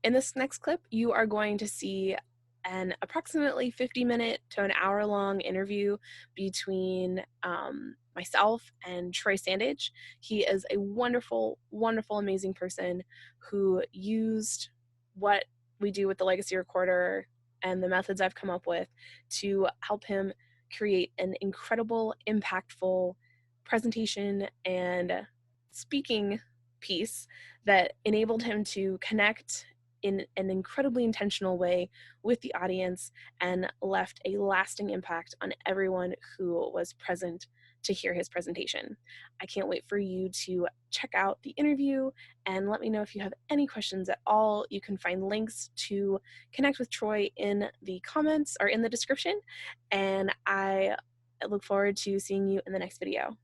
in this next clip, you are going to see an approximately 50-minute to an hour-long interview between myself and Troy Sandidge. He is a wonderful, wonderful, amazing person who used what we do with the Legacy Recorder and the methods I've come up with to help him create an incredible, impactful presentation and speaking piece that enabled him to connect in an incredibly intentional way with the audience and left a lasting impact on everyone who was present to hear his presentation. I can't wait for you to check out the interview and let me know if you have any questions at all. You can find links to connect with Troy in the comments or in the description, and I look forward to seeing you in the next video.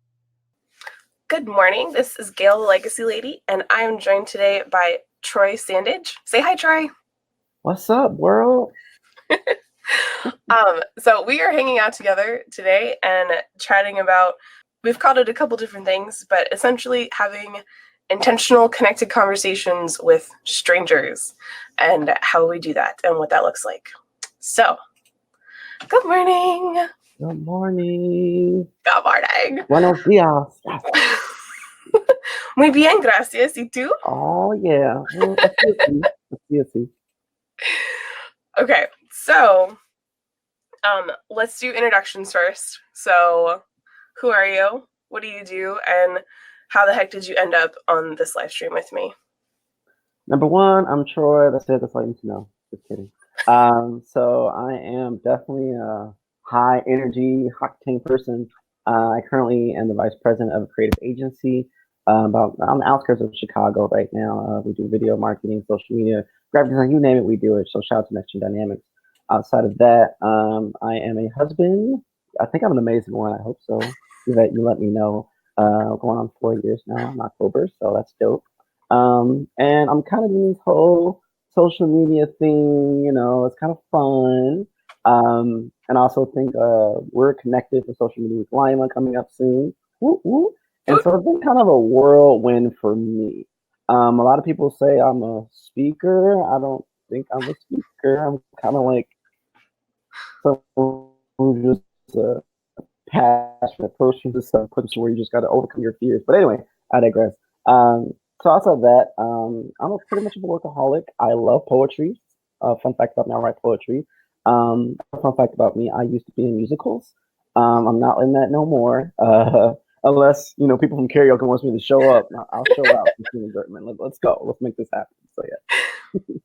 Good morning, this is Gail, the Legacy Lady, and I am joined today by Troy Sandidge. Say hi, Troy. What's up, world? So we are hanging out together today and chatting about, we've called it a couple different things, but essentially having intentional connected conversations with strangers and how we do that and what that looks like. So, good morning. Good morning. Good morning. Buenos dias. Muy bien, gracias. ¿Y tú? Oh, yeah. Okay, so let's do introductions first. So, who are you? What do you do? And how the heck did you end up on this live stream with me? Number one, I'm Troy. That's it. That's all you need to know. Just kidding. So I am definitely a high energy, octane person. I currently am the vice president of a creative agency on the outskirts of Chicago right now. We do video marketing, social media, graphic design, you name it, we do it. So shout out to Next Gen Dynamics. Outside of that, I am a husband. I think I'm an amazing one. I hope so. You let me know. Going on 4 years now in October, so that's dope. And I'm kind of doing this whole social media thing, it's kind of fun. And I also think we're connected to social media with Lima coming up soon. Woo, woo. And so it's been kind of a whirlwind for me. A lot of people say I'm a speaker. I don't think I'm a speaker. I'm kind of like someone who's just a passionate person, just put to where you just got to overcome your fears. But anyway, I digress. So outside of that, I'm pretty much a workaholic. I love poetry. Fun fact about me, I write poetry. Fun fact about me, I used to be in musicals. I'm not in that no more. Unless, people from karaoke wants me to show up, I'll show out. Let's go. Let's make this happen. So yeah.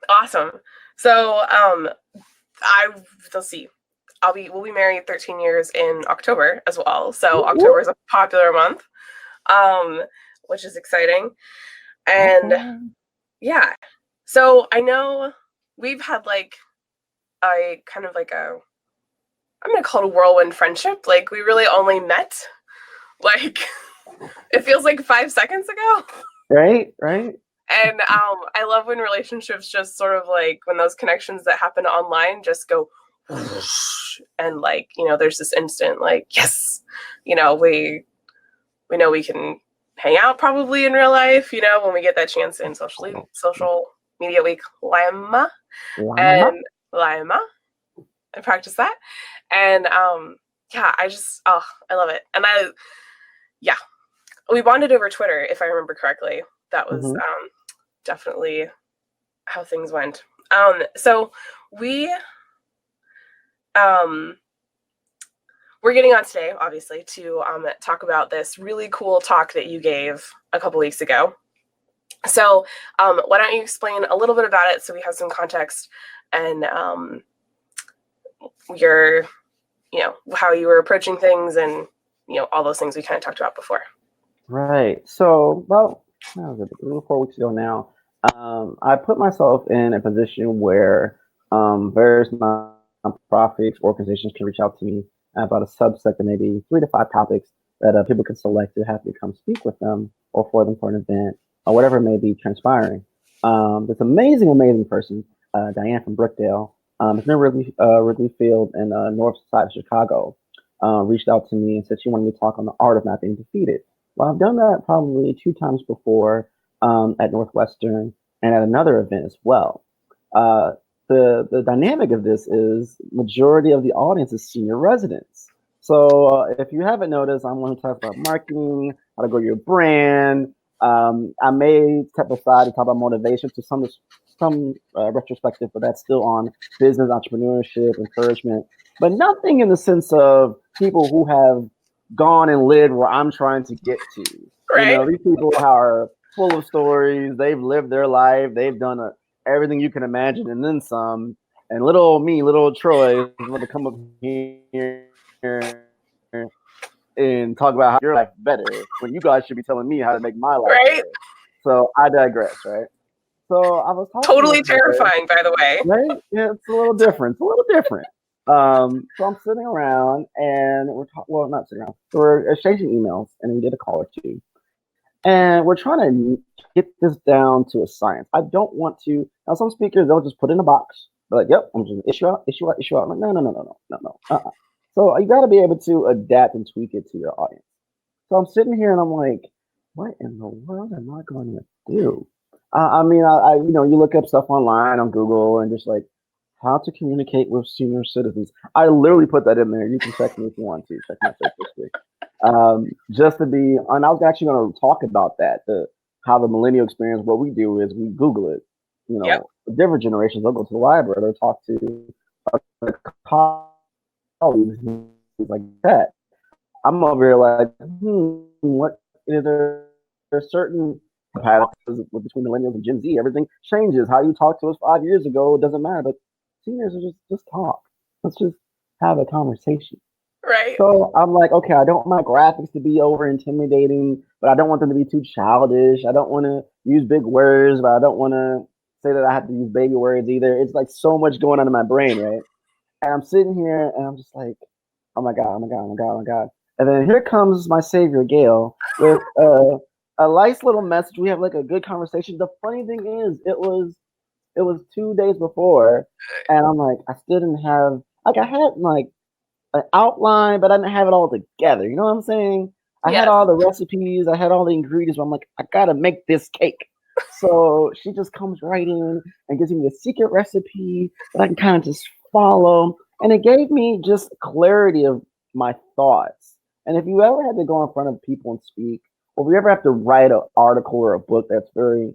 Awesome. So let's see. We'll be married 13 years in October as well. So October is a popular month, which is exciting. And yeah, so I know we've had like a kind of like I'm going to call it a whirlwind friendship. Like we really only met, like it feels like 5 seconds ago. Right. And I love when relationships just sort of like when those connections that happen online just go and like, there's this instant like, yes, we know we can hang out probably in real life, when we get that chance in social media week Lima. And practice that. And yeah, I love it. And we bonded over Twitter, if I remember correctly. That was definitely how things went. So we're getting on today, obviously, to talk about this really cool talk that you gave a couple weeks ago. So why don't you explain a little bit about it so we have some context and your, how you were approaching things and, all those things we kind of talked about before. Right. So about 4 weeks ago now, I put myself in a position where various nonprofits, organizations can reach out to me about a subset of maybe 3 to 5 topics that people can select to have me come speak with them or for them for an event or whatever may be transpiring. This amazing person, Diane from Brookdale, it's near Wrigley Field in north side of Chicago, reached out to me and said she wanted me to talk on the art of not being defeated. Well, I've done that probably 2 times before at Northwestern, and at another event as well. Uh, the dynamic of this is majority of the audience is senior residents. So if you haven't noticed, I'm going to talk about marketing, how to grow your brand. I may step aside and talk about motivation to some retrospective, but that's still on business, entrepreneurship, encouragement, but nothing in the sense of people who have gone and lived where I'm trying to get to. You Right. know, these people are full of stories. They've lived their life. They've done everything you can imagine and then some. And little old me, little old Troy, is going to come up here and talk about how your life better when you guys should be telling me how to make my life Right. better. So I digress, right? So I was talking with Totally her, terrifying, by the way. right? Yeah, it's a little different. It's a little different. So I'm sitting around and well, not sitting around. We're exchanging emails, and we did a call or two, and we're trying to get this down to a science. I don't want to. Now, some speakers they'll just put in a box. They're like, "Yep, I'm just gonna issue out, issue out, issue out." I'm like, no, no, no, no, no, no, no. So you got to be able to adapt and tweak it to your audience. So I'm sitting here and I'm like, what in the world am I going to do? I mean, you look up stuff online on Google and just like how to communicate with senior citizens. I literally put that in there. You can check me if you want to check my search history. Just to be, and I was actually going to talk about that, how the millennial experience. What we do is we Google it. You Yep. know, different generations. They'll go to the library. They'll talk to other colleagues, things like that. I'm over here like, what is there certain patterns between millennials and Gen Z? Everything changes. How you talk to us 5 years ago doesn't matter, but seniors are just talk. Let's just have a conversation. Right. So I'm like, okay, I don't want my graphics to be over intimidating, but I don't want them to be too childish. I don't want to use big words, but I don't want to say that I have to use baby words either. It's like so much going on in my brain, right? And I'm sitting here and I'm just like, oh my God, oh my God, oh my God, oh my God. And then here comes my savior, Gail, with a nice little message. We have like a good conversation. The funny thing is, it was 2 days before, and I'm like, I still didn't have like I had like an outline, but I didn't have it all together. You know what I'm saying? I had Yes. all the recipes, I had all the ingredients, but I'm like, I gotta make this cake. So she just comes right in and gives me the secret recipe that I can kind of just follow. And it gave me just clarity of my thoughts. And if you ever had to go in front of people and speak, or if you ever have to write an article or a book that's very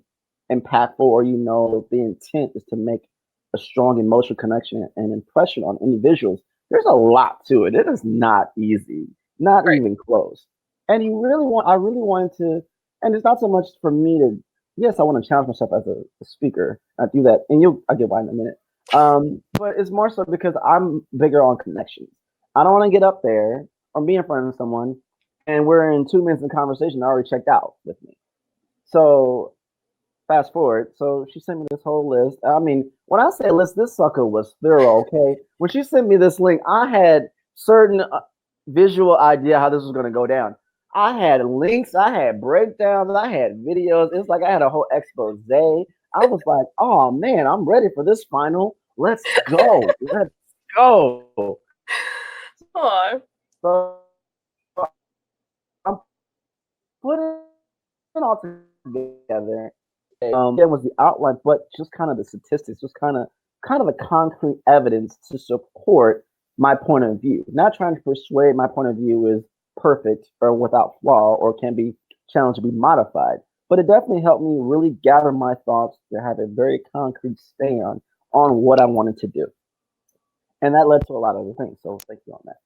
impactful, or the intent is to make a strong emotional connection and impression on individuals, there's a lot to it. It is not easy, not Right. even close. And I really wanted to, and it's not so much for me to, yes, I want to challenge myself as a speaker. I do that, and I'll get why in a minute. But it's more so because I'm bigger on connections. I don't want to get up there or be in front of someone, and we're in 2 minutes of conversation, I already checked out with me. So fast forward. So she sent me this whole list. I mean, when I say list, this sucker was thorough. Okay, when she sent me this link, I had certain visual idea how this was going to go down. I had links, I had breakdowns, I had videos. It's like I had a whole expose. I was like, oh man, I'm ready for this final. Let's go. Let's go. Aw. So I'm putting it all together. Again was the outline, but just kind of the statistics, just kind of the concrete evidence to support my point of view. Not trying to persuade my point of view is perfect or without flaw or can be challenged to be modified. But it definitely helped me really gather my thoughts to have a very concrete stand on what I wanted to do. And that led to a lot of other things. So thank you on that.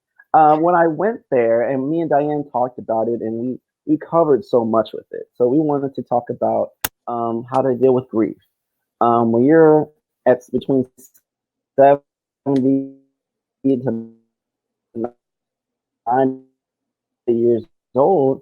When I went there, and me and Diane talked about it, and we covered so much with it. So we wanted to talk about how to deal with grief. When you're at between 70 to 90 years old,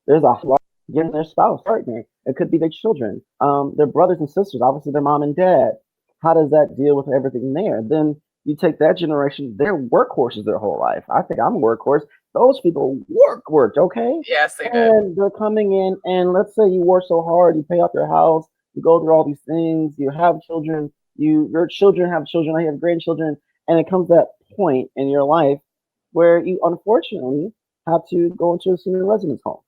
there's a lot getting their spouse, partner. It could be their children, their brothers and sisters, obviously their mom and dad. How does that deal with everything there? Then you take that generation, they're workhorses their whole life. I think I'm a workhorse. Those people worked, okay? Yes, they did. And they're coming in, and let's say you work so hard, you pay off your house, you go through all these things, you have children, your children have children, I have grandchildren, and it comes to that point in your life where you unfortunately have to go into a senior residence home.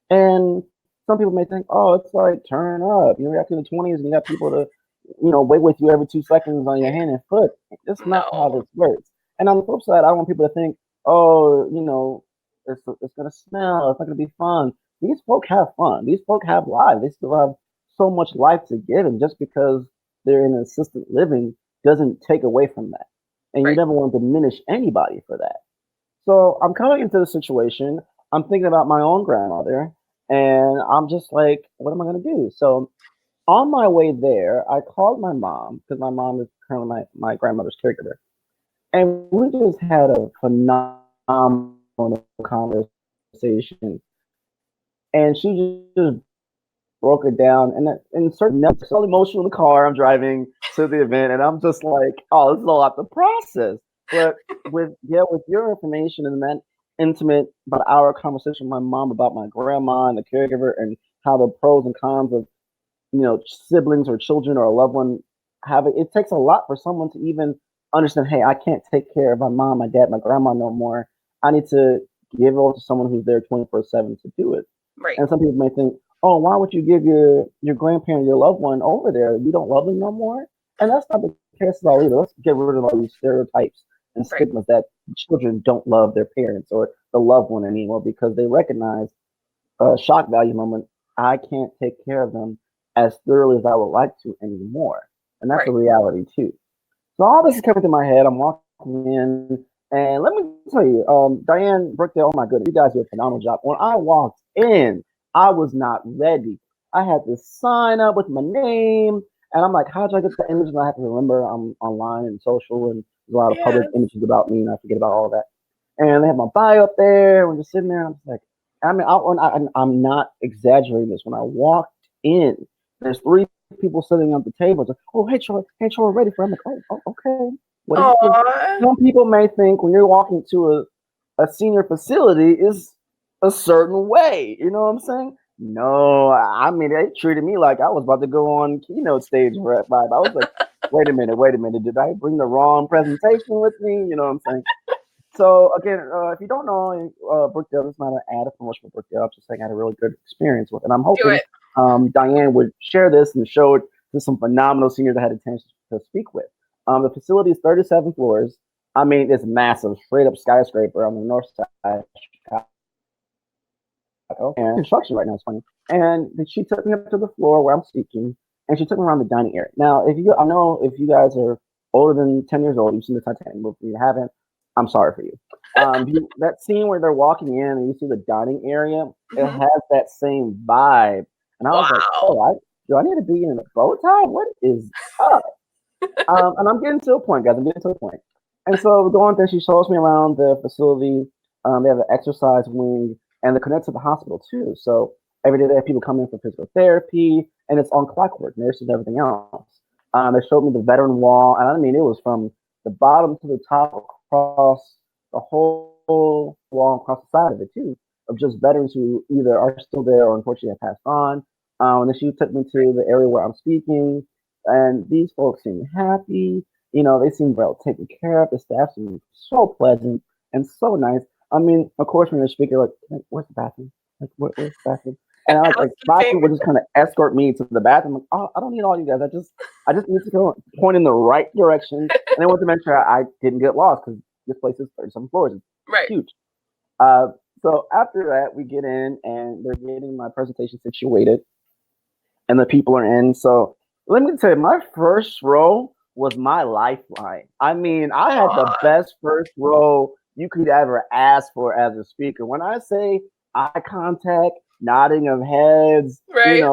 And some people may think, oh, it's like turn up. You're in the 20s and you got people to, wait with you every 2 seconds on your hand and foot. It's not how No. this works. And on the flip side, I don't want people to think, oh, it's gonna smell. It's not gonna be fun. These folk have fun. These folk have lives. They still have so much life to give, and just because they're in assisted living doesn't take away from that. And you Right. never want to diminish anybody for that. So I'm coming into the situation. I'm thinking about my own grandmother, and I'm just like, what am I going to do? So on my way there, I called my mom because my mom is currently my grandmother's caregiver. And we just had a phenomenal conversation. And she just broke it down. And certain so emotional in the car, I'm driving to the event, and I'm just like, oh, this is a lot to process. But with your information and that intimate about our conversation with my mom about my grandma and the caregiver and how the pros and cons of siblings or children or a loved one have it. It takes a lot for someone to even understand. Hey, I can't take care of my mom, my dad, my grandma no more. I need to give it over to someone who's there 24/7 to do it. Right. And some people may think, oh, why would you give your grandparent, your loved one over there? You don't love them no more. And that's not the case at all either. Let's get rid of all these stereotypes and Right. stigmas that children don't love their parents or the loved one anymore because they recognize a shock value moment. I can't take care of them as thoroughly as I would like to anymore. And that's a Right. reality too. So all this is coming to my head. I'm walking in, and let me tell you, Diane Brookdale, oh my goodness, you guys did a phenomenal job. When I walked in, I was not ready. I had to sign up with my name, and I'm like, how did I get the image? And I have to remember I'm online and social, and there's a lot of public Yes. images about me, and I forget about all of that. And they have my bio up there. We're just sitting there, and I'm just like, I mean, I'm not exaggerating this. When I walked in, there's three people sitting at the table. It's like, oh, hey, Troy, we're ready for. I'm like, oh, okay. What is this? Aw. Some people may think when you're walking to a senior facility is a certain way. You know what I'm saying? No, I mean they treated me like I was about to go on keynote stage vibe. I was like, wait a minute, did I bring the wrong presentation with me? You know what I'm saying? So again, if you don't know, Brookdale is not an ad of promotion for Brookdale. I'm just saying I had a really good experience with it. And I'm Do hoping it. Diane would share this and show it to some phenomenal seniors I had a chance to speak with. The facility is 37 floors. I mean, it's massive, straight up skyscraper on the north side of Chicago. And construction right now is funny. And she took me up to the floor where I'm speaking, and she took me around the dining area. Now, I know if you guys are older than 10 years old, you've seen the Titanic movie. If you haven't, I'm sorry for you. That scene where they're walking in and you see the dining area, it Hmm. has that same vibe. And I was like, Wow. oh, do I need to be in a bow tie? What is up? And I'm getting to a point, guys. I'm getting to a point. And so we're going there. She shows me around the facility. They have an exercise wing, and they're connected to the hospital too. So every day they have people come in for physical therapy, and it's on clockwork, nurses, everything else. They showed me the veteran wall, and I mean it was from the bottom to the top across the whole wall, across the side of it too, of just veterans who either are still there or unfortunately have passed on. And then she took me to the area where I'm speaking, and these folks seem happy. They seem well taken care of. The staff seems so pleasant and so nice. I mean, of course, when you're a speaker, like where's the bathroom? Where's the bathroom? And I was like, five Housekeeping. people would just kind of escort me to the bathroom. Like, oh, I don't need all you guys. I just need to go point in the right direction. And I want to make sure I didn't get lost because this place is 30 some floors. It's Right. huge. Uh, so after that, we get in and they're getting my presentation situated and the people are in. So let me tell you, my first row was my lifeline. I mean, I had the Aw. best first row you could ever ask for as a speaker. When I say eye contact, nodding of heads, Right.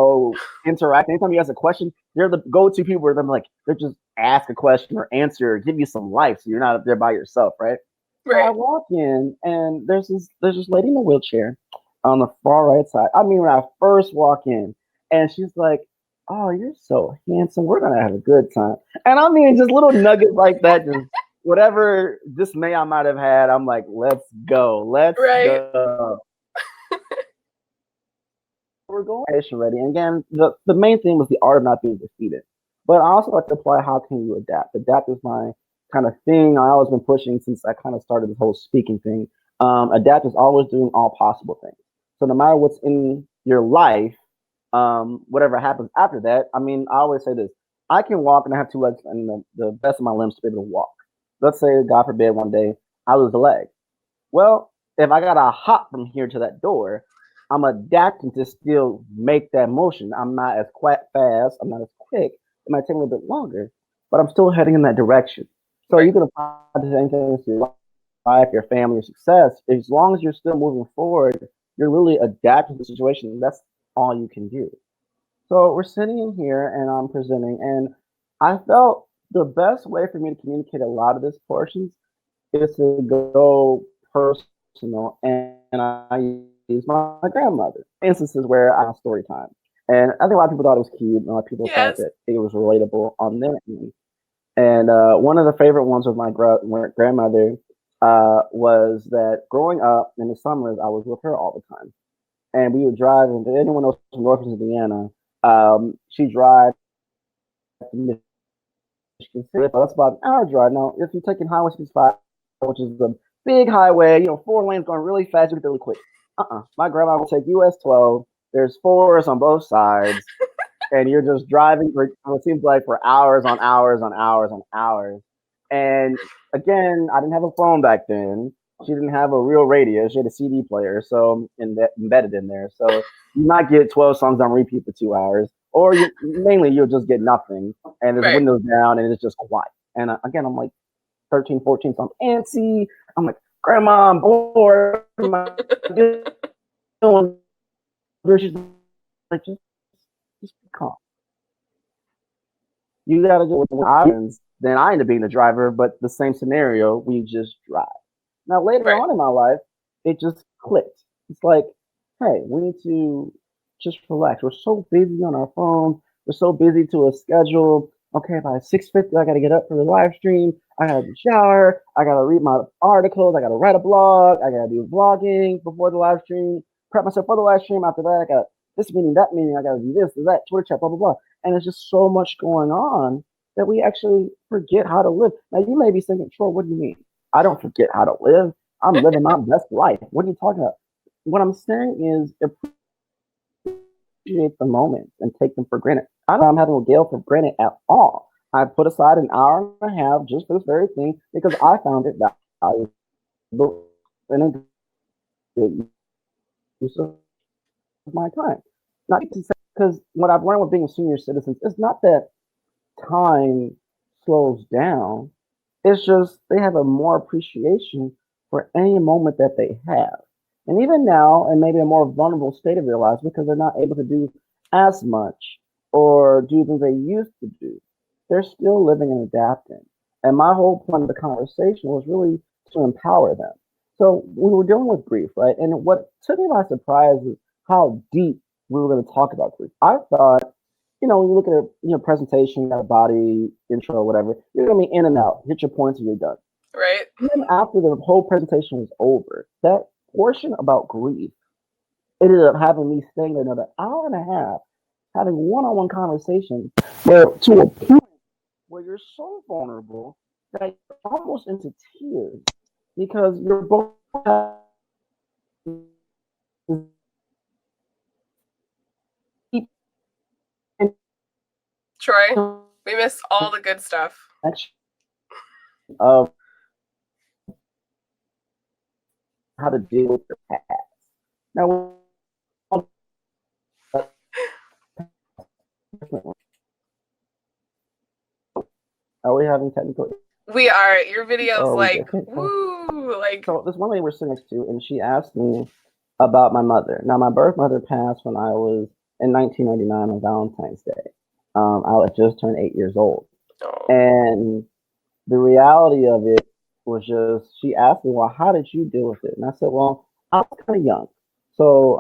interacting. Anytime you ask a question, they're the go-to people where they're just ask a question or answer or give you some life so you're not up there by yourself, right? So I Right. walk in and there's this lady in a wheelchair on the far right side. I mean, when I first walk in, and she's like, "Oh, you're so handsome. We're gonna have a good time." And I mean, just little nuggets like that, just whatever dismay I might have had, I'm like, "Let's go, let's Right. go." We're going ready. And again, the main thing was the art of not being defeated. But I also like to apply how can you adapt. Adapt is my kind of thing I always been pushing since I kind of started this whole speaking thing. Adapt is always doing all possible things. So no matter what's in your life, whatever happens after that. I mean, I always say this: I can walk and I have two legs and the best of my limbs to be able to walk. Let's say, God forbid, one day I lose a leg. Well, if I gotta hop from here to that door, I'm adapting to still make that motion. I'm not as quite fast. I'm not as quick. It might take a little bit longer, but I'm still heading in that direction. So Right. you can apply the same things to your life, your family, your success. As long as you're still moving forward, you're really adapting to the situation. That's all you can do. So we're sitting in here and I'm presenting, and I felt the best way for me to communicate a lot of these portions is to go personal, and I use my grandmother. Instances where I have story time. And I think a lot of people thought it was cute, and a lot of people thought that Yes. it was relatable on their end. And one of the favorite ones with my grandmother was that growing up in the summers, I was with her all the time. And we would drive, and anyone knows from Northern Indiana, she drives to Michigan City. So that's about an hour drive. Now, if you're taking Highway 65, which is a big highway, 4 lanes going really fast, you get really quick. My grandma would take US 12. There's fours on both sides, and you're just driving for it seems like for hours on hours on hours on hours. And again, I didn't have a phone back then. She didn't have a real radio. She had a CD player, so embedded in there. So you might get 12 songs on repeat for 2 hours, or mainly you'll just get nothing, and there's Right. windows down, and it's just quiet. And again, I'm like 13, 14, so I'm antsy. I'm like, Grandma, I'm bored. What am I doing? She's like, just be calm. You gotta go with the options. Then I end up being the driver, but the same scenario, we just drive. Now later Right. on in my life, it just clicked. It's like, hey, we need to just relax. We're so busy on our phone. We're so busy to a schedule. Okay, by 6:50, I gotta get up for the live stream. I gotta shower. I gotta read my articles. I gotta write a blog. I gotta do vlogging before the live stream. Prep myself for the live stream. After that, I got this meeting, that meeting. I gotta do this, do that, Twitter chat, blah blah blah. And there's just so much going on that we actually forget how to live. Now you may be thinking, Troy, what do you mean? I don't forget how to live. I'm living my best life. What are you talking about? What I'm saying is appreciate the moments and take them for granted. I don't I'm having a Gale for granted at all. I put aside an hour and a half just for this very thing because I found it valuable and a good use of my time. Not to say because what I've learned with being a senior citizen is not that time slows down. It's just they have a more appreciation for any moment that they have. And even now, in maybe a more vulnerable state of their lives because they're not able to do as much or do things they used to do, they're still living and adapting. And my whole point of the conversation was really to empower them. So we were dealing with grief, right? And what took me by surprise is how deep we were going to talk about grief. I thought when you look at a presentation, you got a body intro, whatever, you're gonna be in and out, hit your points, and you're done. Right. Even after the whole presentation was over, that portion about grief ended up having me staying there another hour and a half, having one-on-one conversations where to a point where you're so vulnerable that you're almost into tears because you're both deep Troy, we missed all the good stuff. connection of how to deal with your past. Now, are we having technical? We are. Your video's Oh, we like, good. Okay, woo, like, so this one lady we're sitting next to, and she asked me about my mother. Now, my birth mother passed when I was in 1999 on Valentine's Day. I had just turned 8 years old, oh, and the reality of it was just she asked me, "Well, how did you deal with it?" And I said, "Well, I was kind of young, so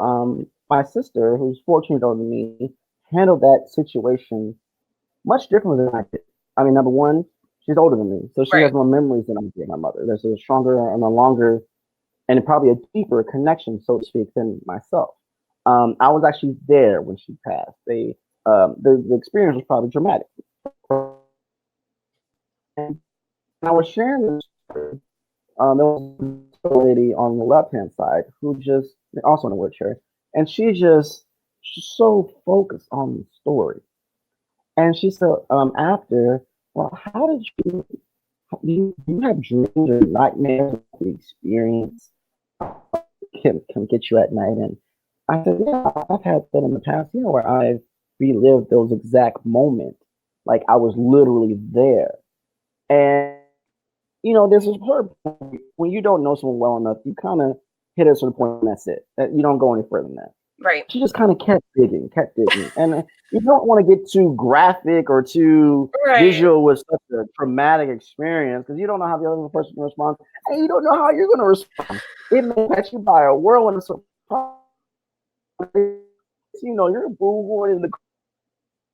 my sister, who's 14 years older than me, handled that situation much differently than I did. I mean, number one, she's older than me, so she has right. more memories than I do. My mother. There's a stronger and a longer and probably a deeper connection, so to speak, than myself. I was actually there when she passed. The experience was probably dramatic. And I was sharing this story. There was a lady on the left hand side who just also in a wheelchair, and she just she's so focused on the story. And she said, after, well, how did you have dreams or nightmares of the experience can get you at night? And I said, yeah, I've had that in the past, where I've relived those exact moments. Like I was literally there. And, this is her point. When you don't know someone well enough, you kind of hit a certain point and that's it. You don't go any further than that. Right. She just kind of kept digging, kept digging. And you don't want to get too graphic or too Right. visual with such a traumatic experience because you don't know how the other person responds, and you don't know how you're going to respond. It may catch you by a whirlwind of surprise. You're boo in the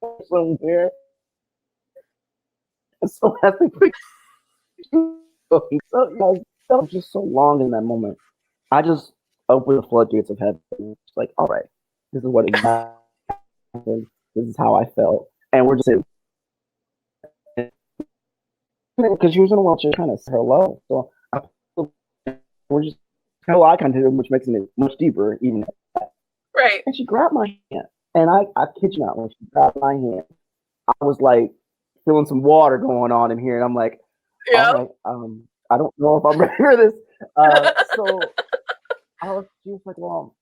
corner somewhere. And so I think so, felt just so long in that moment. I just opened the floodgates of heaven. It's like, all right, this is what exactly happened. This is how I felt, and we're just because she was in a wheelchair, kind of hello. So we're just kind of eye contact, which makes it much deeper, even. Right. And she grabbed my hand, and I kid you not, when she grabbed my hand, I was like feeling some water going on in here, and I'm like, all Yeah. right, I don't know if I'm ready for this. So she was like, well,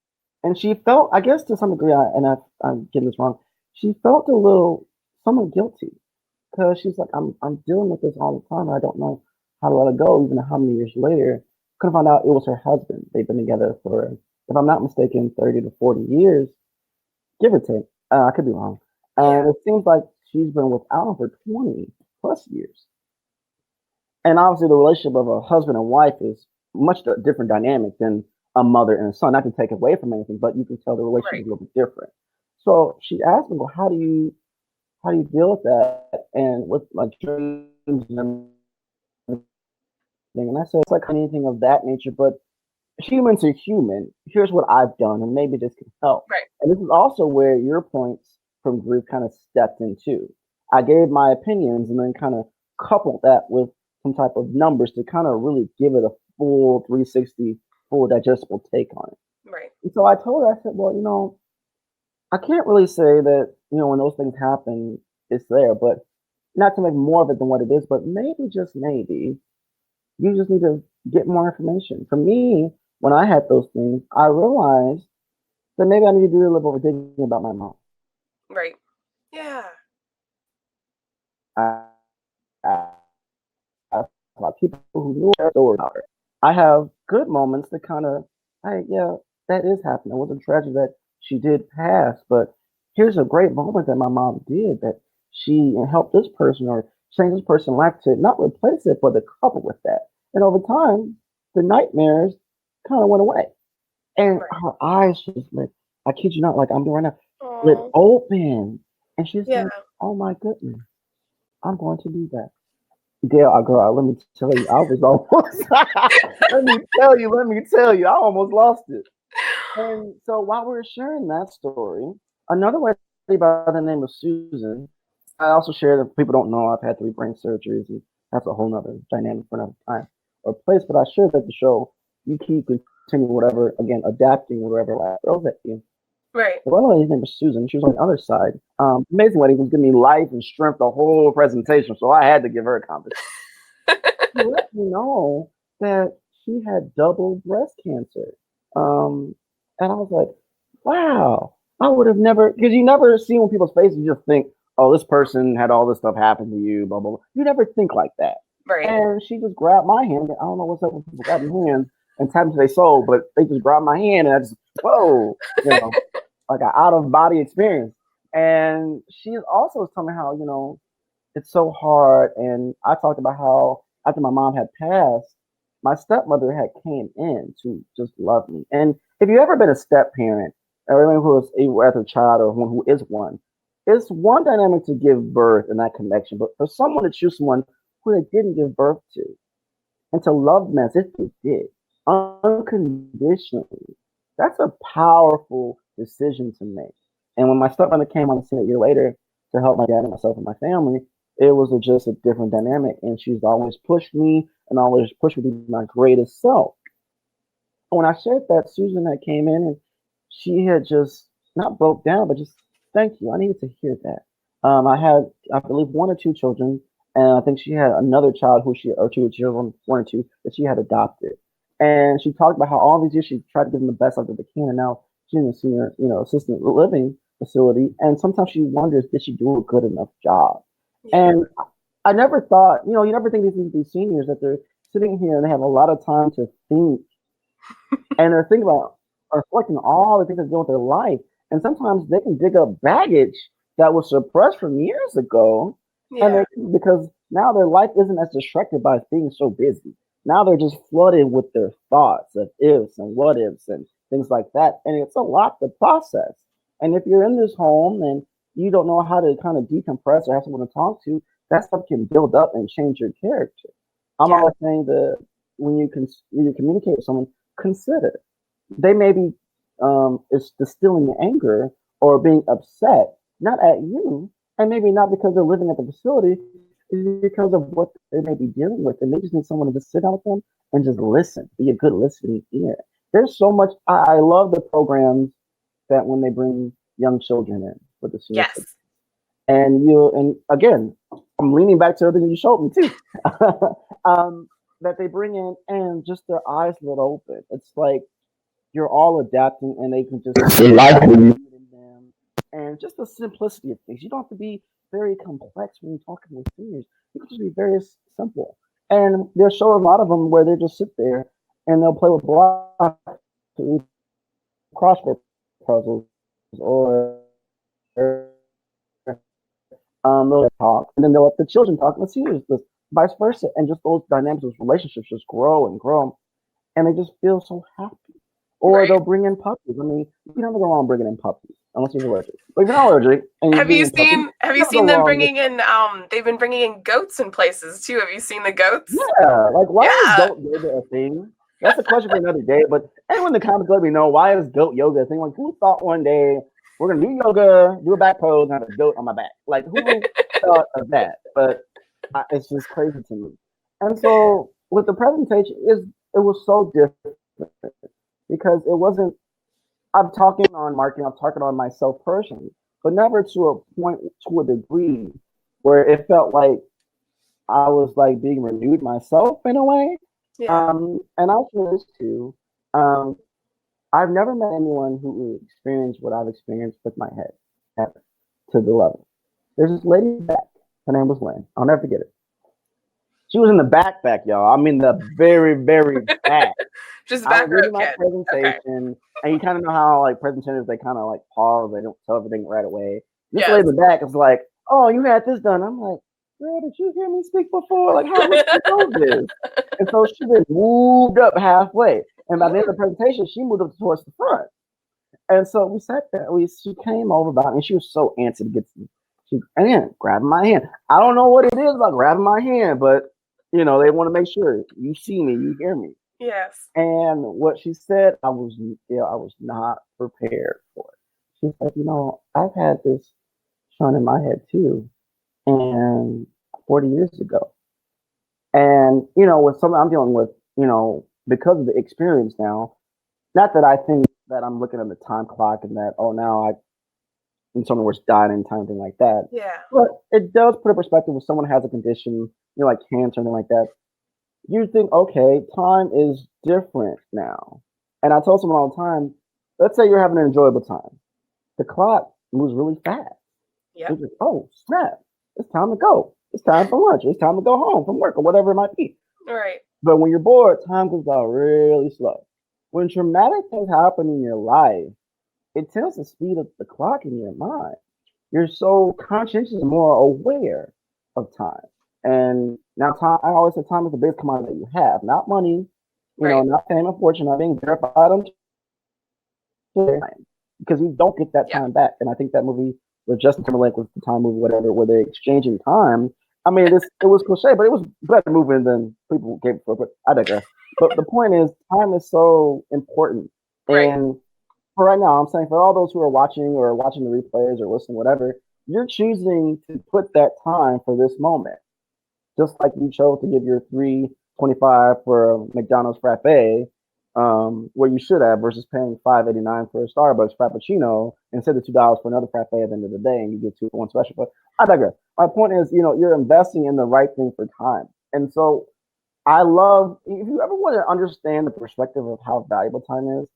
and she felt, I guess to some degree, I'm getting this wrong. She felt a little, somewhat guilty because she's like, I'm dealing with this all the time. I don't know how to let it go, even how many years later. Couldn't find out it was her husband. They've been together for, if I'm not mistaken, 30 to 40 years, give or take. I could be wrong. Yeah. And it seems like she's been without him for 20 plus years. And obviously, the relationship of a husband and wife is much different dynamic than a mother and a son. Not to take away from anything, but you can tell the relationship Right. is a little bit different. So she asked me, "Well, how do you deal with that and with like dreams and everything?" And I said, "It's like anything of that nature, but human to human. Here's what I've done, and maybe this can help." Right. And this is also where your points from grief kind of stepped into. I gave my opinions and then kind of coupled that with some type of numbers to kind of really give it a full 360, full digestible take on it. Right. And so I told her, I said, well, I can't really say that, when those things happen, it's there, but not to make more of it than what it is, but maybe, just maybe, you just need to get more information. For me, when I had those things, I realized that maybe I need to do a little bit of digging about my mom. Right. Yeah. I, I, about people who knew her story about her. I have good moments that kind of, yeah, that is happening. It was a tragedy that she did pass, but here's a great moment that my mom did that she helped this person or changed this person's life to not replace it, but to couple with that. And over time, the nightmares kind of went away. And Right. her eyes just lit, I kid you not, like I'm doing right now, lit Oh. open. And she's Yeah. like, oh my goodness, I'm going to do that. Dale, girl, let me tell you, I was almost, let me tell you, I almost lost it. And so while we are sharing that story, another lady by the name of Susan, I also shared that people don't know I've had 3 brain surgeries, and that's a whole nother dynamic for another time or place. But I shared that to show you keep continuing whatever, again, adapting whatever life throws at you. Right. The one lady's name was Susan. She was on the other side. Amazing lady was giving me life and strength the whole presentation, so I had to give her a compliment. She let me know that she had double breast cancer. And I was like, wow, I would have never, because you never see on people's faces, you just think, oh, this person had all this stuff happen to you, blah, blah, blah. You never think like that. Right. And she just grabbed my hand. I don't know what's up with people grabbing hands and tapping to their soul, but they just grabbed my hand and I just, whoa, like an out of body experience. And she also was telling me how, it's so hard. And I talked about how after my mom had passed, my stepmother had came in to just love me. And if you've ever been a step parent, or anyone who is either a child or one who is one, it's one dynamic to give birth and that connection. But for someone to choose someone who they didn't give birth to and to love them as if they did unconditionally, that's a powerful decision to make. And when my stepmother came on the scene a year later to help my dad and myself and my family, it was just a different dynamic. And she's always pushed me and always pushed me to be my greatest self. When I shared that, Susan had came in and she had just not broke down, but just thank you. I needed to hear that. I had, I believe, one or two children, and I think she had another child who she, or two children, one or two, that she had adopted. And she talked about how all these years she tried to give them the best life that they can, and now she's in a senior, assistant living facility. And sometimes she wonders, did she do a good enough job? Yeah. And I never thought, you never think these seniors that they're sitting here and they have a lot of time to think, and they're thinking about reflecting on all the things they're doing with their life. And sometimes they can dig up baggage that was suppressed from years ago, and Yeah. because now their life isn't as distracted by being so busy. Now they're just flooded with their thoughts of ifs and what ifs and things like that, and it's a lot to process. And if you're in this home and you don't know how to kind of decompress or have someone to talk to, that stuff can build up and change your character. I'm Yeah. always saying that when you communicate with someone, consider they may be is distilling anger or being upset, not at you, and maybe not because they're living at the facility, it's because of what they may be dealing with, and they just need someone to just sit down with them and just listen, be a good listening ear. There's so much. I love the programs that when they bring young children in with the senior citizens. Yes. And again, I'm leaning back to everything you showed me too. um, that they bring in and just their eyes lit open. It's like you're all adapting and they can just see life in them. And just the simplicity of things. You don't have to be very complex when you're talking with seniors. You can just be very simple. And there's so a lot of them where they just sit there and they'll play with blocks, crossword puzzles, or they'll talk, and then they'll let the children talk, and the seniors, vice versa, and just those dynamics, those relationships just grow and grow, and they just feel so happy. Or Right. they'll bring in puppies. I mean, you can never go wrong bringing in puppies unless you're allergic. But if you're not allergic and you Have bring you in puppies, seen have you you never go seen them wrong with. bringing in they've been bringing in goats in places too. Have you seen the goats? Yeah, like why is Yeah. goat yoga a thing? That's a question for another day. But anyone in the comments let me know, why is goat yoga a thing? Like who thought one day we're gonna do yoga, do a back pose, and have a goat on my back? Like who thought of that? But it's just crazy to me. And so with the presentation, it was so different because it wasn't. I'm talking on marketing. I'm talking on myself personally, but never to a point, to a degree where it felt like I was like being renewed myself in a way. Yeah. And I'll share this too. Um, I've never met anyone who experienced what I've experienced with my head ever, to the level. There's this lady in the back. Her name was Lynn. I'll never forget it. She was in the back, y'all. I mean, the very, very back. Just I back was row giving my kid. Okay. presentation, and you kind of know how like presenters they kind of like pause, they don't tell everything right away. This lady Yes. in the back is like, "Oh, you had this done." I'm like, "Girl, did you hear me speak before? Like, how would you know this?" And so she just moved up halfway, and by the end of the presentation, she moved up towards the front. And so we sat there. She came over about me, and she was so antsy to get to me. She again grabbing my hand. I don't know what it is about grabbing my hand, but they want to make sure you see me, you hear me. Yes. And what she said, I was not prepared for it. She said, I've had this shown in my head too, and 40 years ago. And with something I'm dealing with, because of the experience now, not that I think that I'm looking at the time clock and that, oh, now I, in some words, died in time, thing like that. Yeah. But it does put a perspective if someone has a condition, like cancer, something like that. You think, okay, time is different now. And I tell someone all the time, let's say you're having an enjoyable time. The clock moves really fast. Yep. It's like, oh, snap. It's time to go. It's time for lunch. It's time to go home from work or whatever it might be. All right. But when you're bored, time goes by really slow. When traumatic things happen in your life, it tends to speed up the clock in your mind. You're so conscientious and more aware of time. And now time, I always say time is the biggest commodity that you have, not money, Right. not fame and fortune, not being verified on time, because you don't get that Yeah. time back. And I think that movie with Justin Timberlake was the time movie, whatever, where they're exchanging time. I mean, it was cliche, but it was better movie than people gave it for. But I digress. But the point is, time is so important. Right. And for right now, I'm saying for all those who are watching the replays or listening, whatever, you're choosing to put that time for this moment. Just like you chose to give your 3.25 for a McDonald's frappe, where you should have versus paying $5.89 for a Starbucks Frappuccino instead of $2 for another frappe at the end of the day, and you get 2 for 1 special. But I digress. My point is, you're investing in the right thing for time, and so I love. If you ever want to understand the perspective of how valuable time is,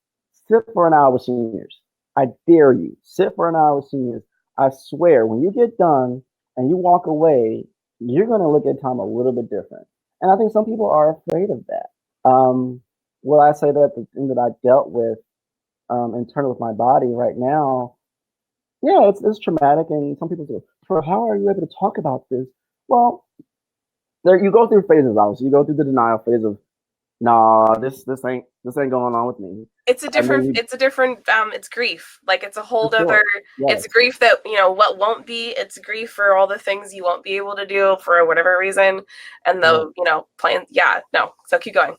sit for an hour with seniors. I dare you, sit for an hour with seniors. I swear, when you get done and you walk away, you're going to look at time a little bit different. And I think some people are afraid of that. Well, I say that the thing that I dealt with internally with my body right now, yeah, it's traumatic. And some people say, "For how are you able to talk about this?" Well, there you go through phases. Obviously, you go through the denial phase of, "Nah, this ain't going on with me." It's a And then different, it's grief. Like, it's a whole for other, sure, yes, it's grief that, what won't be, it's grief for all the things you won't be able to do for whatever reason. And yes. the, plan, yeah, no. So keep going.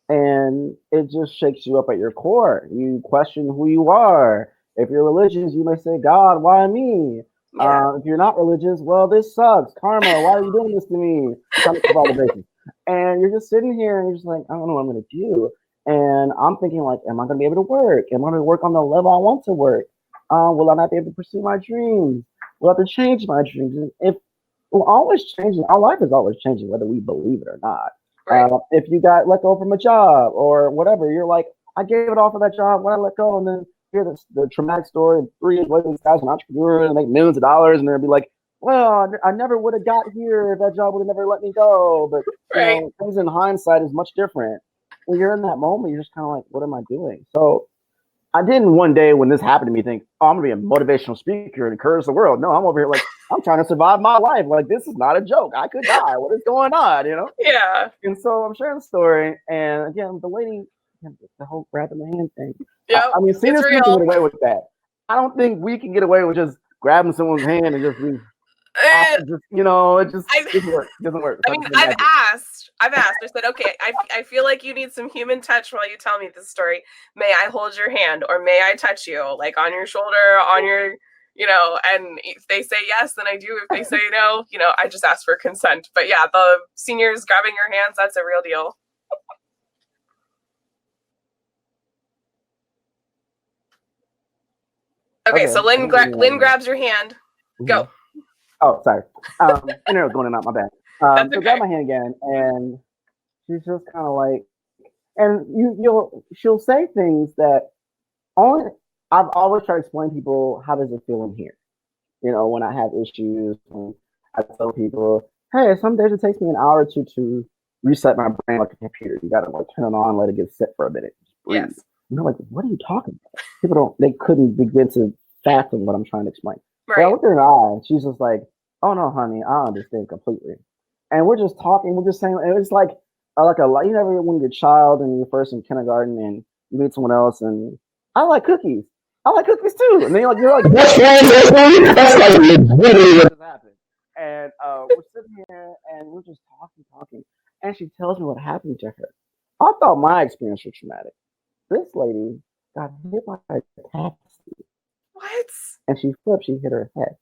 And it just shakes you up at your core. You question who you are. If you're religious, you may say, "God, why me?" Yeah. If you're not religious, well, this sucks. Karma, why are you doing this to me? Trying to cover all the bases. And you're just sitting here and you're just like, I don't know what I'm going to do. And I'm thinking, like, am I going to be able to work? Am I going to work on the level I want to work? Will I not be able to pursue my dreams? Will I have to change my dreams? And if we're always changing, our life is always changing, whether we believe it or not. Right. If you got let go from a job or whatever, you're like, I gave it all for that job. When I let go, and then hear the traumatic story. 3 years later, this guy's an entrepreneur and make millions of dollars, and they'll be like, "Well, I never would have got here if that job would have never let me go." But Right. things in hindsight is much different. When you're in that moment, you're just kind of like, "What am I doing?" So I didn't one day when this happened to me think, "Oh, I'm gonna be a motivational speaker and encourage the world." No, I'm over here like I'm trying to survive my life. Like this is not a joke. I could die. What is going on? Yeah. And so I'm sharing the story, and again, the lady, the whole grabbing the hand thing. Yep. I mean, It's seniors people can real. get away with that. I don't think we can get away with just grabbing someone's hand and just be Uh, it just I, doesn't work. It doesn't work. It's I not mean, the same magic. I've asked. I said, okay, I feel like you need some human touch while you tell me this story. May I hold your hand, or may I touch you, like on your shoulder, on your, and if they say yes, then I do. If they say no, I just ask for consent. But yeah, the seniors grabbing your hands, that's a real deal. Okay, Okay, so I think we're Lynn right now. grabs your hand. Go. Mhm. Oh, sorry. Internet was going in and out. My bad. That's So grab okay. my hand again, and she's just kind of like, and she'll say things that only I've always tried to explain to people how does it feel in here. When I have issues, when I tell people, hey, some days it takes me an hour or two to reset my brain like a computer. You gotta like turn it on, let it get set for a minute, just breathe. Yes. And they're like, what are you talking about? They couldn't begin to fathom what I'm trying to explain. But I Right. looked at her in the eye and she's just like, oh no, honey, I understand completely. And we're just talking, we're just saying, and it's like you never when you're a child and you're first in kindergarten and you meet someone else and I like cookies. I like cookies too. And then you're like, that's right, that's like literally what just happened. And we're sitting here and we're just talking. And she tells me what happened to her. I thought my experience was traumatic. This lady got hit by a taxi What? and she flipped, she hit her head.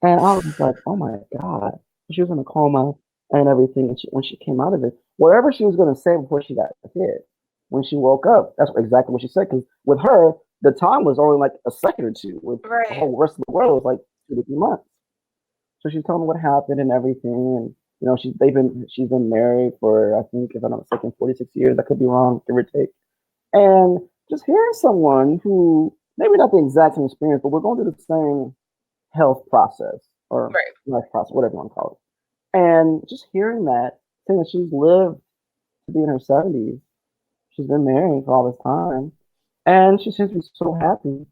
And I was just like, oh my God. She was in a coma and everything. And when she came out of it, whatever she was going to say before she got hit, when she woke up, that's exactly what she said. Because with her, the time was only like a second or two. With the Right. whole rest of the world, it was like 2 to 3 months. So she's telling me what happened and everything. And, she's been married for, I think, if I'm not mistaken, 46 years. I could be wrong, give or take. And just hearing someone who, maybe not the exact same experience, but we're going through the same health process or Right. life process, whatever you want to call it. And just hearing that, saying that she's lived to be in her 70s, she's been married for all this time, and she seems to be so happy,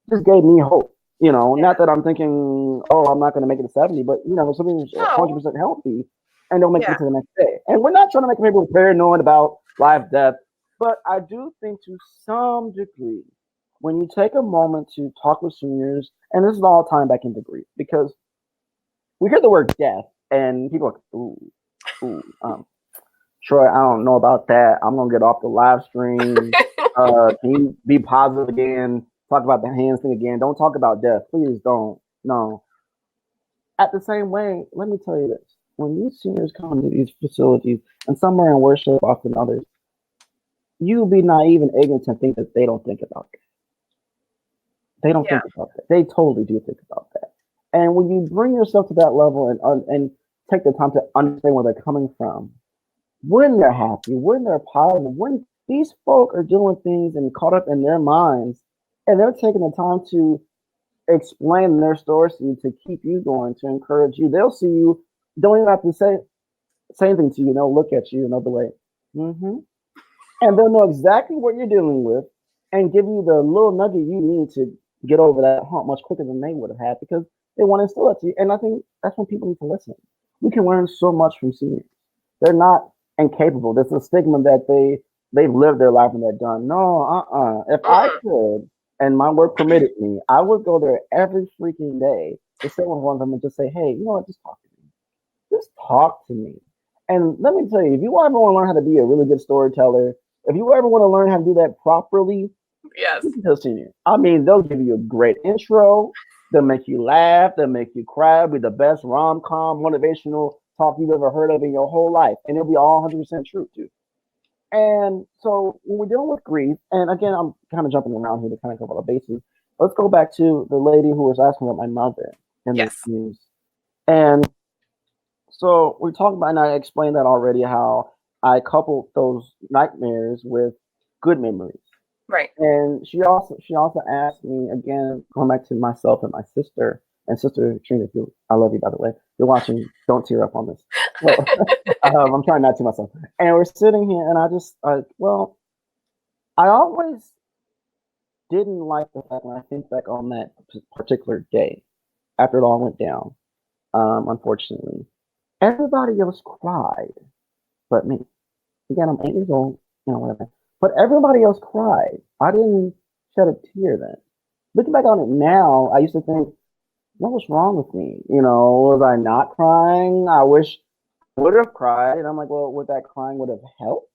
just gave me hope. Not Yeah. that I'm thinking, oh, I'm not going to make it to 70, but, something who's No. 100% healthy and don't make Yeah. it to the next day. And we're not trying to make people paranoid about life, death, but I do think to some degree, when you take a moment to talk with seniors, and this is all tying back into grief, because we hear the word death and people are like, ooh, Troy, I don't know about that. I'm gonna get off the live stream. Can you be positive again? Talk about the hands thing again. Don't talk about death. Please don't. No. At the same way, let me tell you this. When these seniors come into these facilities, and some are in worse shape off than others, you'd be naive and ignorant to think that they don't think about that. They don't Yeah. think about that. They totally do think about that. And when you bring yourself to that level and take the time to understand where they're coming from, when they're happy, when they're positive, when these folk are doing things and caught up in their minds, and they're taking the time to explain their stories to you to keep you going, to encourage you. They'll see you, don't even have to say anything to you. They'll look at you and they'll be like, mm-hmm. And they'll know exactly what you're dealing with and give you the little nugget you need to get over that hump much quicker than they would have had because they want to instill it to you. And I think that's when people need to listen. We can learn so much from seniors. They're not incapable. There's a stigma that they've lived their life and they're done. No, If I Mm-mm. could and my work permitted me, I would go there every freaking day to sit with one of them and just say, hey, you know what, just talk to me. Just talk to me. And let me tell you, if you ever want to learn how to be a really good storyteller, if you ever want to learn how to do that properly, Yes. you can tell senior. I mean, they'll give you a great intro. They'll make you laugh. They'll make you cry. It'll be the best rom com motivational talk you've ever heard of in your whole life, and it'll be all 100% true too. And so when we're dealing with grief, and again, I'm kind of jumping around here to kind of cover all the bases. Let's go back to the lady who was asking about my mother in this Yes. news. And so we talked about, and I explained that already, how I coupled those nightmares with good memories. Right. And she also asked me again, going back to myself and my sister and sister Trina. If you, I love you by the way. If you're watching, don't tear up on this. So, I'm trying not to myself. And we're sitting here, and I just well, I always didn't like the fact when I think back on that particular day after it all went down. Unfortunately, everybody else cried but me. Again, I'm 8 years old, whatever. But everybody else cried. I didn't shed a tear then. Looking back on it now, I used to think, what was wrong with me? Was I not crying? I wish I would have cried. And I'm like, well, would that crying would have helped?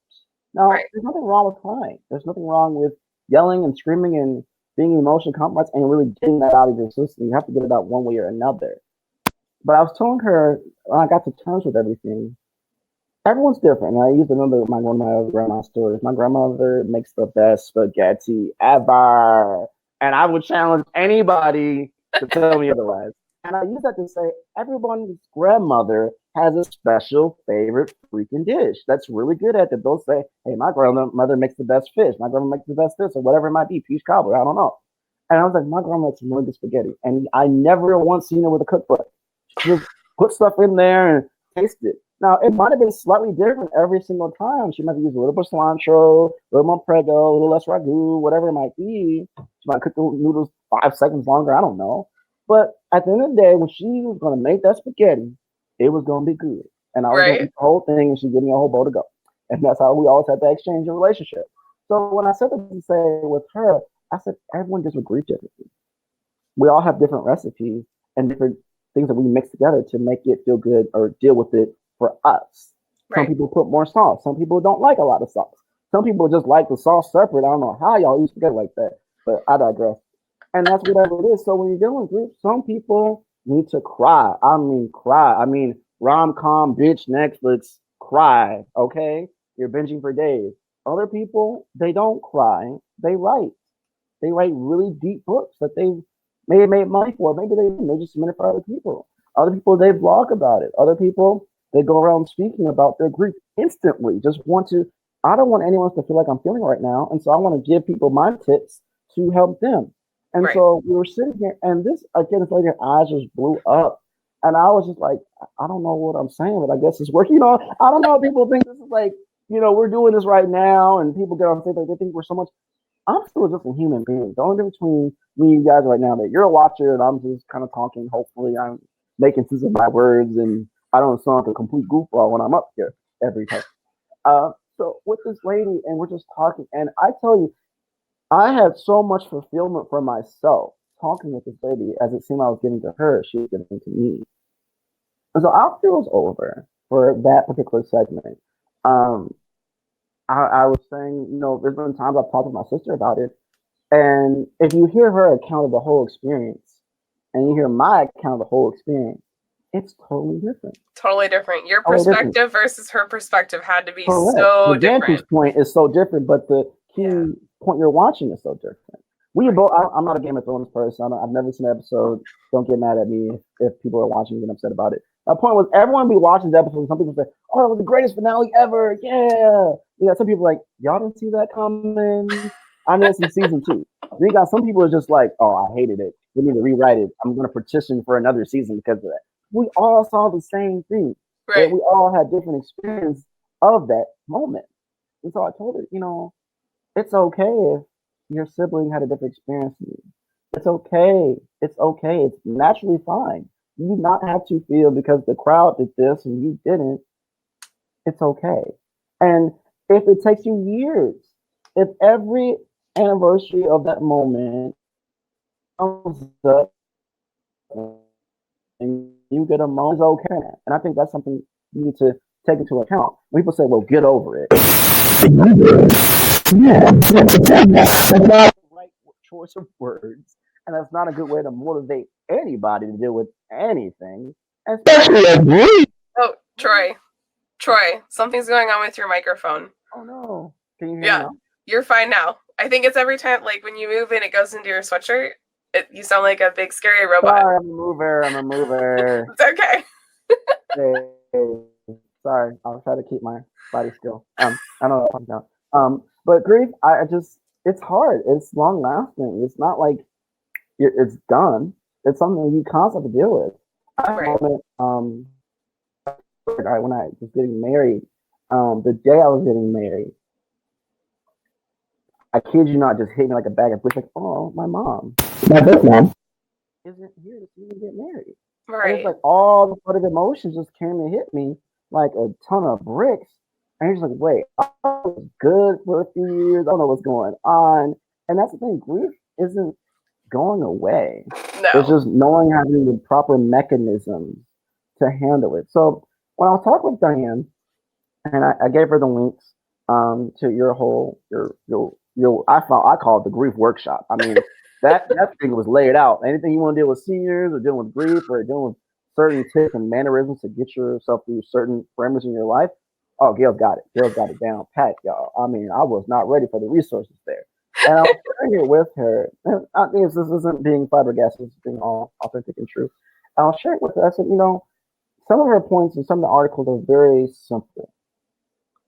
Right. No, there's nothing wrong with crying. There's nothing wrong with yelling and screaming and being emotionally compromised and really getting that out of your system. You have to get it out one way or another. But I was telling her when I got to terms with everything, everyone's different. And I used another one of my other grandma's stories. My grandmother makes the best spaghetti ever, and I would challenge anybody to tell me otherwise. And I use that to say everyone's grandmother has a special favorite freaking dish that's really good at it. They'll say, "Hey, my grandmother makes the best fish. My grandma makes the best this, or whatever it might be, peach cobbler. I don't know." And I was like, "My grandma makes some really good spaghetti," and I never once seen her with a cookbook. She just put stuff in there and taste it. Now, it might have been slightly different every single time. She might have used a little bit of cilantro, a little more prego, a little less ragu, whatever it might be. She might cook the noodles 5 seconds longer. I don't know. But at the end of the day, when she was going to make that spaghetti, it was going to be good. And I was going to Right. eat the whole thing, and she gave me a whole bowl to go. And that's how we always had that exchange in relationship. So when I said that to say with her, I said, everyone just agreed differently. We all have different recipes and different things that we mix together to make it feel good or deal with it for us. Some Right. people put more sauce. Some people don't like a lot of sauce. Some people just like the sauce separate. I don't know how y'all used to get like that, but I digress. And that's whatever it is. So when you're dealing with groups, some people need to cry. I mean, cry. I mean, rom com, bitch, Netflix, cry. Okay, you're binging for days. Other people, they don't cry. They write. They write really deep books that they may have made money for. Maybe they just submit it for other people. Other people, they blog about it. Other people, they go around speaking about their grief instantly. Just want to, I don't want anyone to feel like I'm feeling right now. And so I want to give people my tips to help them. And Right. so we were sitting here, and this, again, it's like your eyes just blew up. And I was just like, I don't know what I'm saying, but I guess it's working. I don't know if people think this is like, we're doing this right now, and people get on stage like they think we're so much. I'm still just a human being. The only difference between me and you guys right now that you're a watcher and I'm just kind of talking. Hopefully, I'm making sense of my words and I don't sound like a complete goofball when I'm up here every time. So with this lady, and we're just talking, and I tell you, I had so much fulfillment for myself talking with this lady as it seemed I was giving to her, she was giving to me. And so our feel was over for that particular segment. Um, I was saying, there's been times I've talked with my sister about it. And if you hear her account of the whole experience and you hear my account of the whole experience, it's totally different. Totally different. Your Totally perspective different. versus her perspective had to be Correct. so The vantage different. point is so different, but the Yeah. key point you're watching is so different. We both. I'm not a Game of Thrones person. I've never seen an episode. Don't get mad at me if people are watching and get upset about it. My point was everyone be watching the episode. Some people say, "Oh, it was the greatest finale ever!" Yeah. You got some people like, "Y'all didn't see that coming." I know it's in season 2. Then you got some people are just like, "Oh, I hated it. We need to rewrite it. I'm going to petition for another season because of that." We all saw the same thing. Right. We all had different experiences of that moment. And so I told her, it's okay if your sibling had a different experience than you. It's okay. It's okay. It's naturally fine. You do not have to feel because the crowd did this and you didn't. It's okay. And if it takes you years, if every anniversary of that moment comes up and you get a moment, it's okay. And I think that's something you need to take into account. When people say, well, get over it. Yeah, that's not the right choice of words, and that's not a good way to motivate anybody to deal with anything, especially a grief. Oh, Troy, something's going on with your microphone. Oh no! Can you hear me Yeah, now? you're fine now. I think it's every time, like when you move and it goes into your sweatshirt, you sound like a big scary robot. Sorry, I'm a mover. I'm a mover. It's okay. Hey, sorry, I'll try to keep my body still. I don't know what I'm talking about. But grief, I just it's hard. It's long lasting. It's not like it's done. It's something you constantly deal with. At the Right. moment, when I was getting married, the day I was getting married, I kid you not, just hit me like a bag of bricks. Like, oh, my mom, my birth mom, isn't here to see me get married. And it's Right. like all the sort of emotions just came and hit me like a ton of bricks. And you're just like, wait, I was good for a few years. I don't know what's going on. And that's the thing, grief isn't going away. It's No. just knowing having the proper mechanisms to handle it. So when I was talking with Diane, and I gave her the links to your whole your I call it the grief workshop. I mean that thing was laid out. Anything you want to deal with seniors or dealing with grief or dealing with certain tips and mannerisms to get yourself through certain parameters in your life. Oh, Gail's got it. Gail's got it down pat, y'all. I mean, I was not ready for the resources there. And I was sharing it with her. And I think this isn't being flabbergasted, this is being all authentic and true. I'll share it with her. I said, some of her points in some of the articles are very simple,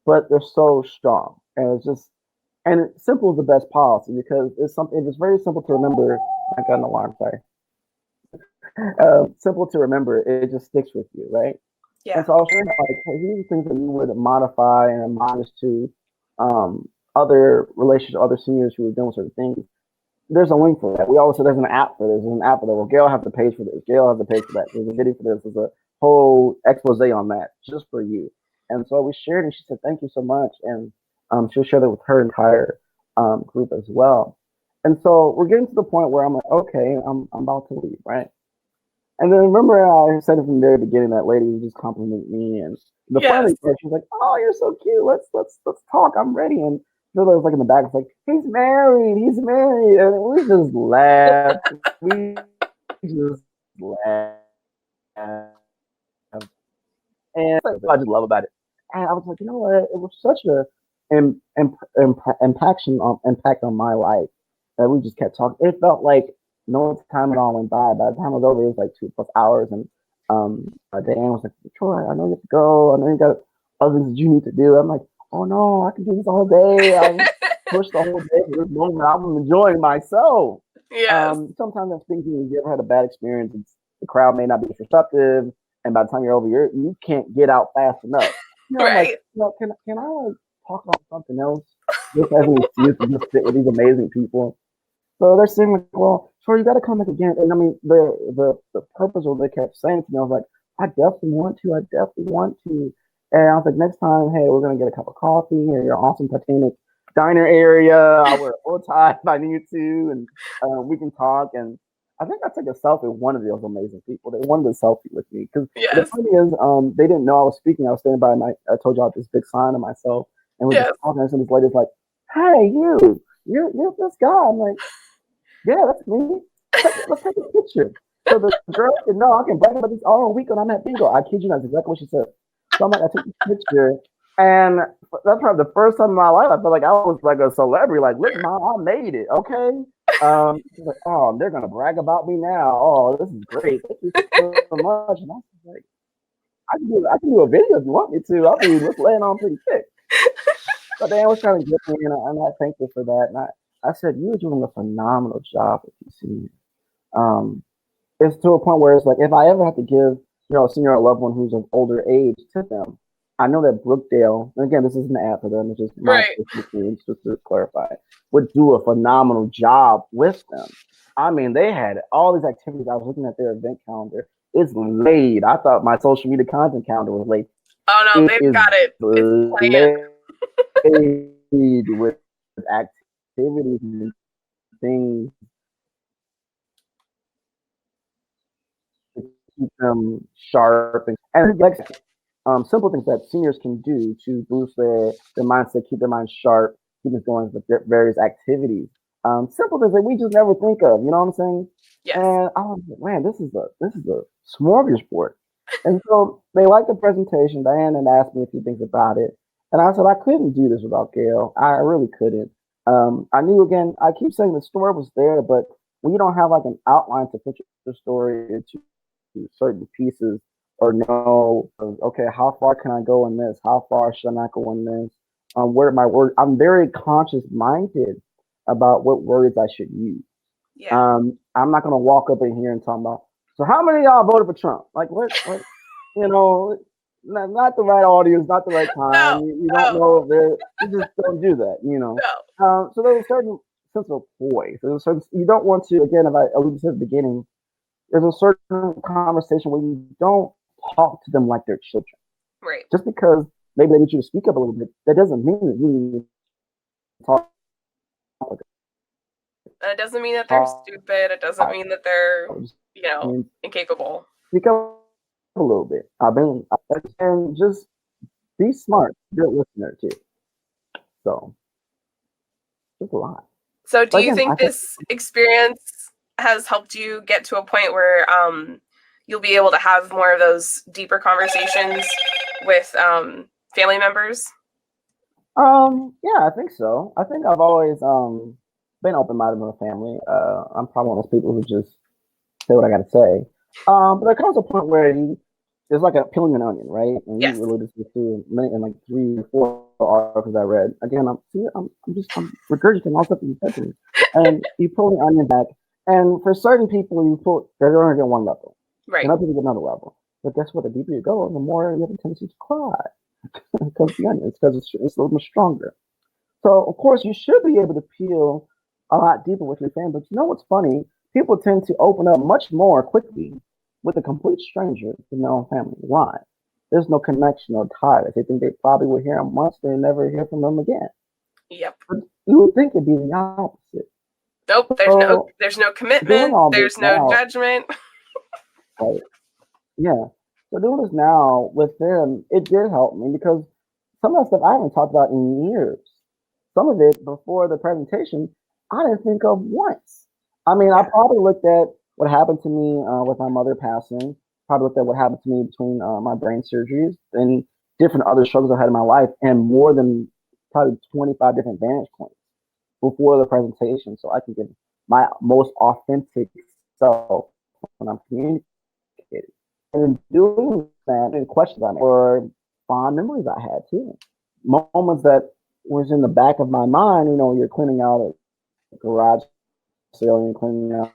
but they're so strong. And it's just, and simple is the best policy because it's something, if it's very simple to remember, I got an alarm, sorry. Simple to remember, it just sticks with you, right? Yeah. And so I was sharing like, hey, these are things that you would modify and admonish to other relationships, other seniors who are doing certain things. There's a link for that. We always say there's an app for this. There's an app for that. Well, Gail has the page for this. Gail has the page for that. There's a video for this. There's a whole expose on that just for you. And so we shared, and she said, "Thank you so much." And she'll share that with her entire group as well. And so we're getting to the point where I'm like, okay, I'm about to leave, right? And then remember, I said from the very beginning that lady would just compliment me, and the Yes. funny part, she's like, "Oh, you're so cute. Let's talk. I'm ready." And so was like in the back, it's like, "He's married. He's married," and we just laughed. We just laughed, and that's what I just love about it. And I was like, you know what? It was such a impact on my life that we just kept talking. It felt like no time at all went by. By the time it was over, it was like 2+ hours. And Diane was like, Troy, I know you have to go. I know you got other things that you need to do. I'm like, oh no, I can do this all day. I pushed the whole day for this moment. I'm enjoying myself. Yes. Sometimes I'm thinking if you ever had a bad experience, the crowd may not be receptive. And by the time you're over, you can't get out fast enough. I'm Right. like, can I like talk about something else? Just as an excuse to just sit with these amazing people. So they're saying like, well, sure, you got to come back again. And I mean, the purpose of what they kept saying to me, I was like, I definitely want to. I definitely want to. And I was like, next time, hey, we're gonna get a cup of coffee in your awesome Titanic diner area. I'll wear a bow tie if I need to, and we can talk. And I think I took a selfie with one of those amazing people. They wanted a selfie with me because the Yes. funny is, they didn't know I was speaking. I was standing by I told y'all this big sign of myself, and we're Yes. just talking. And this lady's like, "Hey, you're this guy." I'm like, "Yeah, that's me. Let's take a picture." So the girl said, no, I can brag about this all week when I'm at bingo. I kid you not, that's exactly what she said. So I'm like, I took this picture, and that's probably the first time in my life I felt like I was like a celebrity. Like, look, mom, I made it. Okay. She's like, oh, they're gonna brag about me now. Oh, this is great. Thank you so much. And I was like, I can do a video if you want me to. I'll be laying on pretty thick. But they always trying to get me, and I thank you for that. And I said, you're doing a phenomenal job with these seniors. Um, it's to a point where it's like if I ever have to give a senior or a loved one who's of older age to them, I know that Brookdale, and again, this isn't an ad for them, it's just my Right. Facebook page, just to clarify, would do a phenomenal job with them. I mean, they had all these activities. I was looking at their event calendar. It's laid. I thought my social media content calendar was laid. Oh no, It they've is got it. It's planned. laid with activities and things to keep them sharp and like simple things that seniors can do to boost their mindset, keep their minds sharp, keep us going with various activities. Simple things that we just never think of. You know what I'm saying? Yes. And I was like, man, this is a smorgasbord. And so they liked the presentation. Diane had asked me a few things about it, and I said I couldn't do this without Gail. I really couldn't. I knew again. I keep saying the story was there, but when you don't have like an outline to put your story into certain pieces or know, okay, how far can I go in this? How far should I not go in this? What are my words? I'm very conscious minded about what words I should use. Yeah. I'm not gonna walk up in here and talk about. So how many of y'all voted for Trump? Like what? You know, not the right audience, not the right time. No. You don't know if they're. You just don't do that. No. So there's a certain sense of poise. There's a certain you don't want to. Again, if I alluded to at the beginning, there's a certain conversation where you don't talk to them like they're children. Right. Just because maybe they need you to speak up a little bit, that doesn't mean that you need to talk. And it doesn't mean that they're stupid. It doesn't mean that they're, incapable. Speak up a little bit. And just be smart. Be a listener too. So, it's a lot. So do But you again, think this experience has helped you get to a point where you'll be able to have more of those deeper conversations with family members? Yeah, I think so. I think I've always been open-minded with my family. I'm probably one of those people who just say what I got to say. But there comes a point where there's like a peeling an onion, right? And Yes. you alluded to in like 3 or 4 articles I read. Again, I'm regurgitating all stuff that you said to me. And you pull the onion back, and for certain people, they're only at one level. Right. And other people get another level. But guess what? The deeper you go, the more you have a tendency to cry because the onion. It's because it's a little more stronger. So of course you should be able to peel a lot deeper with your family. But you know what's funny? People tend to open up much more quickly with a complete stranger than their own family. Why? There's no connection or tie. They think they probably will hear them once, they never hear from them again. Yep. But you would think it'd be the opposite. Nope. There's no commitment. There's no judgment. Right. Yeah. So doing this now with them, it did help me because some of that stuff I haven't talked about in years. Some of it before the presentation, I didn't think of once. I mean, I probably looked at what happened to me with my mother passing, probably looked at what happened to me between my brain surgeries and different other struggles I had in my life, and more than probably 25 different vantage points before the presentation so I can give my most authentic self when I'm communicating. And in doing that, and questions I made, or fond memories I had too. Moments that was in the back of my mind, you're cleaning out a garage sale and you're cleaning out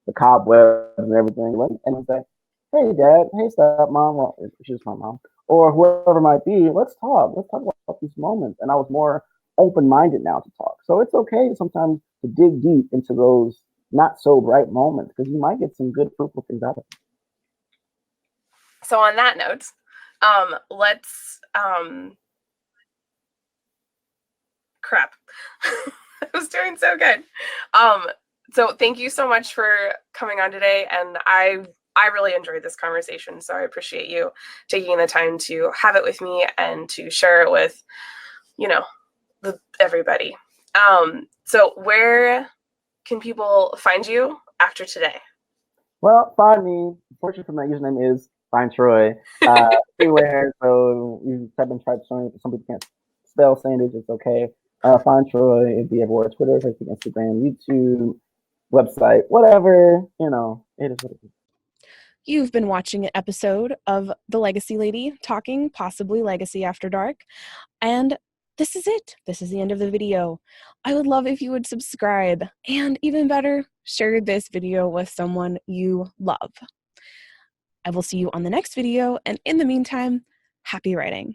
the cobwebs and everything. And it's like, hey, Dad, hey, stepmom, well, she's my mom, or whoever it might be, let's talk. Let's talk about these moments. And I was more open-minded now to talk. So it's okay sometimes to dig deep into those not so bright moments because you might get some good, fruitful things out of it. So on that note, let's crap. I was doing so good. So thank you so much for coming on today, and I really enjoyed this conversation, so I appreciate you taking the time to have it with me and to share it with, everybody. So where can people find you after today? Well, find me. Unfortunately, my username is Find Troy everywhere. So you type in Tribe Story. Some people can't spell Sandidge. It's okay. Find Troy. It'd be everywhere. Twitter, Facebook, Instagram, YouTube, website, whatever. You know, it is what it is. You've been watching an episode of The Legacy Lady talking possibly legacy after dark. And this is it. This is the end of the video. I would love if you would subscribe, and even better, share this video with someone you love. I will see you on the next video, and in the meantime, happy writing.